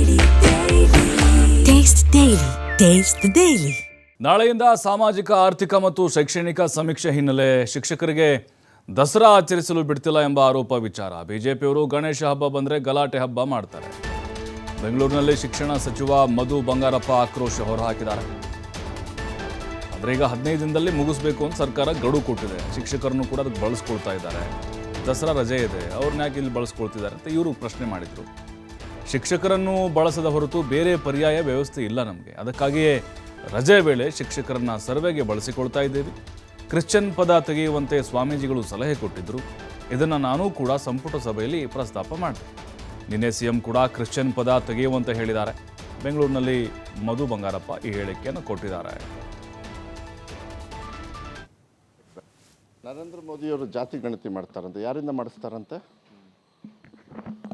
Taste the Daily. Taste the Daily. ನಾಳೆಯಿಂದ ಸಾಮಾಜಿಕ ಆರ್ಥಿಕ ಮತ್ತು ಶೈಕ್ಷಣಿಕ ಸಮೀಕ್ಷೆ ಹಿನ್ನೆಲೆ ಶಿಕ್ಷಕರಿಗೆ ದಸರಾ ಆಚರಿಸಲು ಬಿಡ್ತಿಲ್ಲ ಎಂಬ ಆರೋಪ ವಿಚಾರ. ಬಿಜೆಪಿಯವರು ಗಣೇಶ ಹಬ್ಬ ಬಂದರೆ ಗಲಾಟೆ ಹಬ್ಬ ಮಾಡ್ತಾರೆ. ಬೆಂಗಳೂರಿನಲ್ಲಿ ಶಿಕ್ಷಣ ಸಚಿವ ಮಧು ಬಂಗಾರಪ್ಪ ಆಕ್ರೋಶ ಹೊರಹಾಕಿದ್ದಾರೆ. ಆದರೆ ಈಗ 15 ದಿನದಲ್ಲಿ ಮುಗಿಸ್ಬೇಕು ಅಂತ ಸರ್ಕಾರ ಗಡುವು ಕೊಟ್ಟಿದೆ. ಶಿಕ್ಷಕರನ್ನು ಕೂಡ ಅದಕ್ಕೆ ಬಳಸ್ಕೊಳ್ತಾ ಇದ್ದಾರೆ. ದಸರಾ ರಜೆ ಇದೆ, ಅವ್ರನ್ನ ಯಾಕೆ ಇಲ್ಲಿ ಬಳಸ್ಕೊಳ್ತಿದ್ದಾರೆ ಅಂತ ಇವರು ಪ್ರಶ್ನೆ ಮಾಡಿದರು. ಶಿಕ್ಷಕರನ್ನು ಬಳಸದ ಹೊರತು ಬೇರೆ ಪರ್ಯಾಯ ವ್ಯವಸ್ಥೆ ಇಲ್ಲ ನಮಗೆ, ಅದಕ್ಕಾಗಿಯೇ ರಜೆ ವೇಳೆ ಶಿಕ್ಷಕರನ್ನ ಸರ್ವೆಗೆ ಬಳಸಿಕೊಳ್ತಾ ಇದ್ದೇವೆ. ಕ್ರಿಶ್ಚಿಯನ್ ಪದ ತೆಗೆಯುವಂತೆ ಸ್ವಾಮೀಜಿಗಳು ಸಲಹೆ ಕೊಟ್ಟಿದ್ದರು. ಇದನ್ನು ನಾನೂ ಕೂಡ ಸಂಪುಟ ಸಭೆಯಲ್ಲಿ ಪ್ರಸ್ತಾಪ ಮಾಡಿದೆ. ನಿನ್ನೆ ಸಿಎಂ ಕೂಡ ಕ್ರಿಶ್ಚಿಯನ್ ಪದ ತೆಗೆಯುವಂತೆ ಹೇಳಿದ್ದಾರೆ. ಬೆಂಗಳೂರಿನಲ್ಲಿ ಮಧು ಬಂಗಾರಪ್ಪ ಈ ಹೇಳಿಕೆಯನ್ನು ಕೊಟ್ಟಿದ್ದಾರೆ. ನರೇಂದ್ರ ಮೋದಿಯವರು ಜಾತಿ ಗಣತಿ ಮಾಡ್ತಾರಂತೆ, ಯಾರಿಂದ ಮಾಡಿಸ್ತಾರಂತೆ?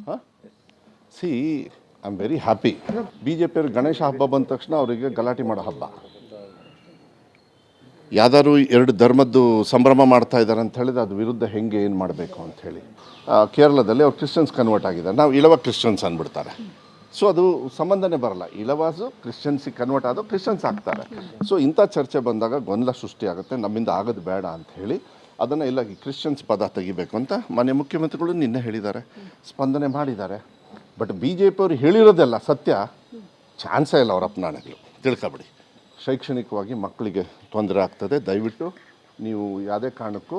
ಹಾಂ, see I am very happy. B J ಪಿಯವ್ರು ಗಣೇಶ ಹಬ್ಬ ಬಂದ ತಕ್ಷಣ ಅವರಿಗೆ ಗಲಾಟೆ ಮಾಡೋ ಹಬ್ಬ. ಯಾವ್ದಾದ್ರು 2 ಧರ್ಮದ್ದು ಸಂಭ್ರಮ ಮಾಡ್ತಾ ಇದ್ದಾರೆ ಅಂತ ಹೇಳಿದ್ರೆ ಅದು ವಿರುದ್ಧ ಹೆಂಗೆ ಏನು ಮಾಡಬೇಕು ಅಂಥೇಳಿ. ಕೇರಳದಲ್ಲಿ ಅವ್ರು ಕ್ರಿಶ್ಚಿಯನ್ಸ್ ಕನ್ವರ್ಟ್ ಆಗಿದ್ದಾರೆ, ನಾವು ಇಳವ ಕ್ರಿಶ್ಚಿಯನ್ಸ್ ಅಂದ್ಬಿಡ್ತಾರೆ. ಸೊ ಅದು ಸಂಬಂಧನೇ ಬರಲ್ಲ. ಇಳವಾಸು ಕ್ರಿಶ್ಚಿಯನ್ಸಿಗೆ ಕನ್ವರ್ಟ್ ಆದವು ಕ್ರಿಶ್ಚಿಯನ್ಸ್ ಆಗ್ತಾರೆ. ಸೊ ಇಂಥ ಚರ್ಚೆ ಬಂದಾಗ ಗೊಂದಲ ಸೃಷ್ಟಿಯಾಗುತ್ತೆ, ನಮ್ಮಿಂದ ಆಗೋದು ಬೇಡ ಅಂಥೇಳಿ ಅದನ್ನು ಇಲ್ಲ ಕ್ರಿಶ್ಚಿಯನ್ಸ್ ಪದ ತೆಗಿಬೇಕು ಅಂತ ಮಾನ್ಯ ಮುಖ್ಯಮಂತ್ರಿಗಳು ನಿನ್ನೆ ಹೇಳಿದ್ದಾರೆ, ಸ್ಪಂದನೆ ಮಾಡಿದ್ದಾರೆ. ಬಟ್ ಬಿ ಜೆ ಪಿಯವರು ಹೇಳಿರೋದೆಲ್ಲ ಸತ್ಯ, ಚಾನ್ಸೇ ಇಲ್ಲ ಅವ್ರ ಅಪನಾಣಗಳು, ತಿಳ್ಕೊಬಿಡಿ. ಶೈಕ್ಷಣಿಕವಾಗಿ ಮಕ್ಕಳಿಗೆ ತೊಂದರೆ ಆಗ್ತದೆ, ದಯವಿಟ್ಟು ನೀವು ಯಾವುದೇ ಕಾರಣಕ್ಕೂ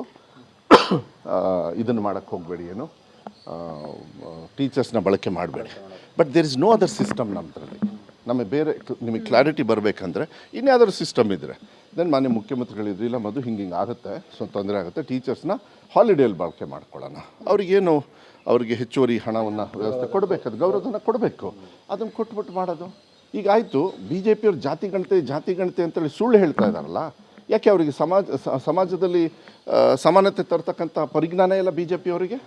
ಇದನ್ನು ಮಾಡೋಕ್ಕೆ ಹೋಗಬೇಡಿ, ಏನು ಟೀಚರ್ಸ್ನ ಬಳಕೆ ಮಾಡಬೇಡಿ. But there is no other system ನಮ್ಮದ್ರಲ್ಲಿ. ನಮಗೆ ಬೇರೆ ನಿಮಗೆ ಕ್ಲಾರಿಟಿ ಬರಬೇಕಂದ್ರೆ ಇನ್ಯಾವುದಾದ್ರು ಸಿಸ್ಟಮ್ ಇದ್ದರೆ ದೆನ್ ಮಾನ್ಯ ಮುಖ್ಯಮಂತ್ರಿಗಳಿದ್ರು ಇಲ್ಲ ಮಧು ಹಿಂಗೆ ಆಗುತ್ತೆ, ಸೊ ತೊಂದರೆ ಆಗುತ್ತೆ, ಟೀಚರ್ಸ್ನ ಹಾಲಿಡೇಲಿ ಬಳಕೆ ಮಾಡ್ಕೊಳ್ಳೋಣ, ಅವ್ರಿಗೆ ಹೆಚ್ಚುವರಿ ಹಣವನ್ನು ವ್ಯವಸ್ಥೆ ಕೊಡಬೇಕು, ಅದು ಗೌರವಧನ ಕೊಡಬೇಕು, ಅದನ್ನು ಕೊಟ್ಬಿಟ್ಟು ಮಾಡೋದು. ಈಗ ಆಯಿತು, ಬಿ ಜೆ ಪಿಯವ್ರು ಜಾತಿ ಗಣತೆ ಅಂತೇಳಿ ಸುಳ್ಳು ಹೇಳ್ತಾ ಇದ್ದಾರಲ್ಲ, ಯಾಕೆ ಅವರಿಗೆ ಸಮಾಜದಲ್ಲಿ ಸಮಾನತೆ ತರ್ತಕ್ಕಂಥ ಪರಿಜ್ಞಾನ ಇಲ್ಲ ಬಿ ಜೆ ಪಿಯವರಿಗೆ?